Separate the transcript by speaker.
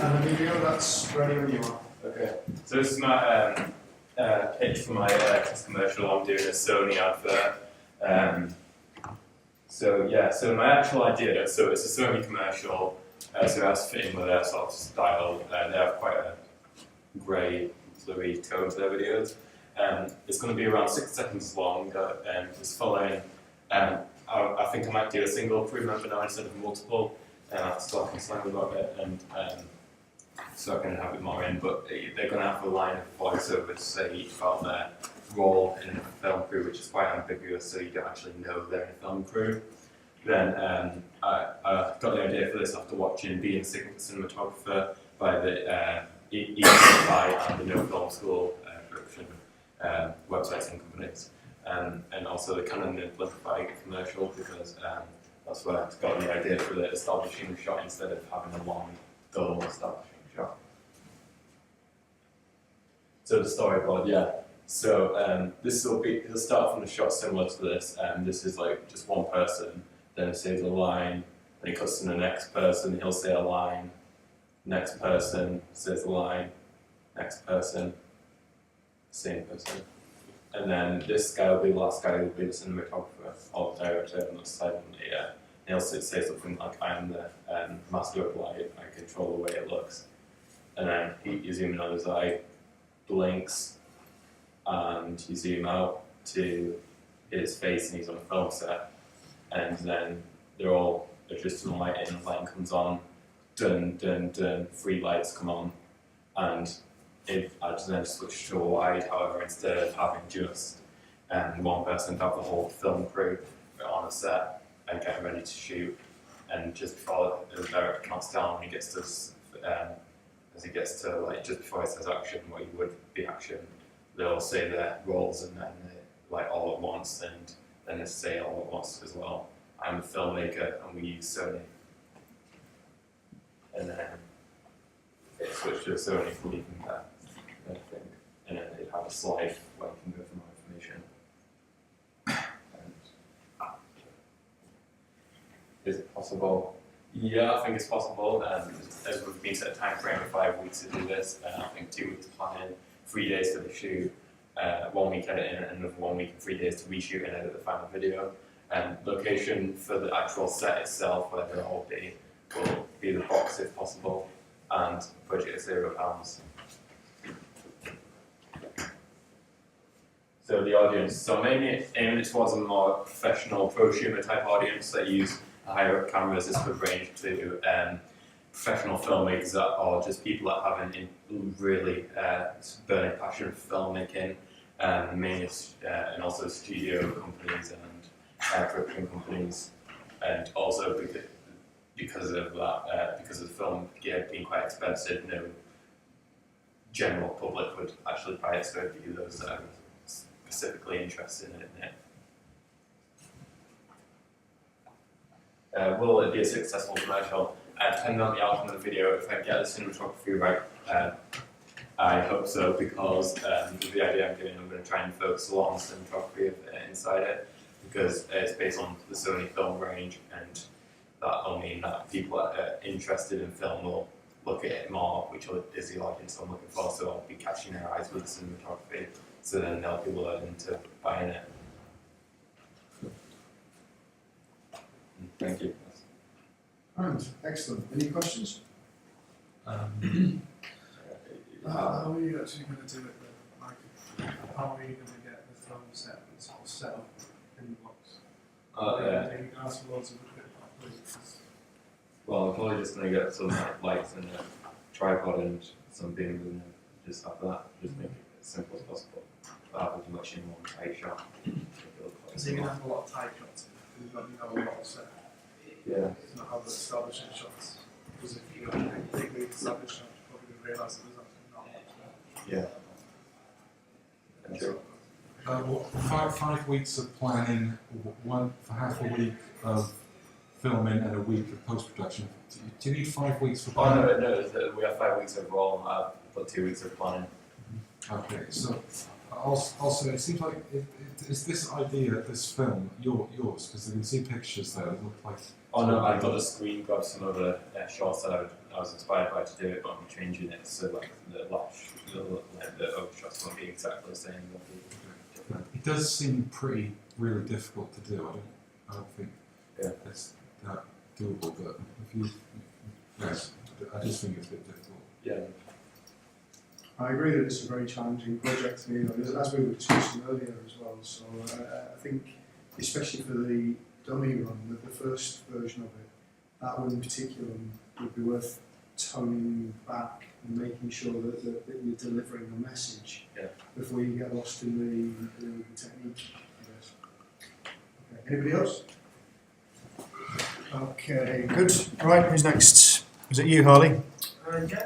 Speaker 1: And Emilio, that's ready when you are.
Speaker 2: Okay, so this is my pitch for my test commercial I'm doing a Sony advert. So my actual idea, so it's a Sony commercial, so it has to fit in with their sort of style. They have quite a grey, blurry tone to their videos. It's going to be around 6 seconds long, and it's following, I think I might do a single crew member now instead of multiple, and I have to talk in slang about it, and so I can have it more in, but they're going to have a line of voiceover to say each about their role in the film crew, which is quite ambiguous, so you don't actually know they're in a film crew. Then I got the idea for this after watching Being Cinematographer by the EFI and the No Film School production websites and companies, and also the Canon Amplify commercial, because that's where I got the idea for the establishing shot instead of having a long, dull establishing shot. So the storyboard, yeah. So it'll start from the shot similar to this. This is like just one person, then it says a line, then it cuts to the next person, he'll say a line, next person says a line, next person, same person. And then this guy will be the last guy, will be the cinematographer or the director on the side, and he'll say something like, I'm the master of light, I control the way it looks. And then you zoom in on his eye, blinks, and you zoom out to his face, and he's on a film set. And then they're all adjusting the lighting, the lighting comes on, dun dun dun, 3 lights come on, and I just then switch to a wide. However, instead of having just one person have the whole film crew on a set and getting ready to shoot, and just before the director counts down, when he gets to as he gets to like just before it says action, what you would be action, they'll say their roles and then they, like all at once, and then they say all at once as well. I'm a filmmaker and we use Sony. And then it switched to a Sony for leaving that, I think. And then they'd have a slide where you can go for more information. And is it possible? Yeah, I think it's possible. As we've been set a time frame of 5 weeks to do this, I think 2 weeks planning, 3 days for the shoot, 1 week editing, and another 1 week and 3 days to reshoot and edit the final video. Location for the actual set itself, where they'll all be, will be the box if possible, and budget is £0. So the audience, so maybe aiming it towards a more professional prosumer type audience that use higher cameras. This could range to professional filmmakers or just people that have a really burning passion for filmmaking, mainly, and also studio companies and production companies, and also because of that, because of the film gear being quite expensive, no general public would actually buy it, so it'd be those that are specifically interested in it. Will it be a successful commercial? Depending on the outcome of the video, if I get the cinematography right, I hope so, because with the idea I'm doing, I'm going to try and focus a lot on cinematography inside it, because it's based on the Sony film range, and that'll mean that people that are interested in film will look at it more, which is the audience I'm looking for, so I'll be catching their eyes with the cinematography, so then they'll be willing to buy in it. Thank you.
Speaker 1: And excellent. Any questions?
Speaker 3: How are you actually going to do it then? Like, how are you going to get the film set and sort of set up in the box?
Speaker 2: Yeah.
Speaker 3: You can ask loads of equipment.
Speaker 2: Well, I'm probably just going to get some lights and a tripod and some beams and just have that. Just make it as simple as possible. Without having much in one tight shot.
Speaker 3: So you're going to have a lot of tight shots. You're going to have a lot of set.
Speaker 2: Yeah.
Speaker 3: It's not have the establishing shots. Because if you don't take the establishing shots, you're probably going to realise that there's actually not much there.
Speaker 2: Yeah.
Speaker 4: Well, 5 weeks of planning, one for half a week of filming and a week of post-production. Do you need 5 weeks for
Speaker 2: Oh,
Speaker 4: planning?
Speaker 2: no, we have 5 weeks overall, I've got 2 weeks of planning.
Speaker 4: Okay, so also it seems like is this idea, this film, yours? Because you can see pictures there that look like...
Speaker 2: Oh no, I got a screen grab some of the shots that I I was inspired by to do it, but I'm changing it so like the overshots won't be exactly the same. They'll be different.
Speaker 4: It does seem pretty really difficult to do. I don't think it's that doable. But if you, yes, I just think it's a bit difficult.
Speaker 2: Yeah.
Speaker 1: I agree that it's a very challenging project, you know, as we were discussing earlier as well. So I think, especially for the dummy run, the first version of it, that one in particular would be worth toning back and making sure that you're delivering a message before you get lost in the technique, I guess. Okay. Anybody else? Okay, good. Right, who's next? Is it you, Harley?
Speaker 5: Yeah.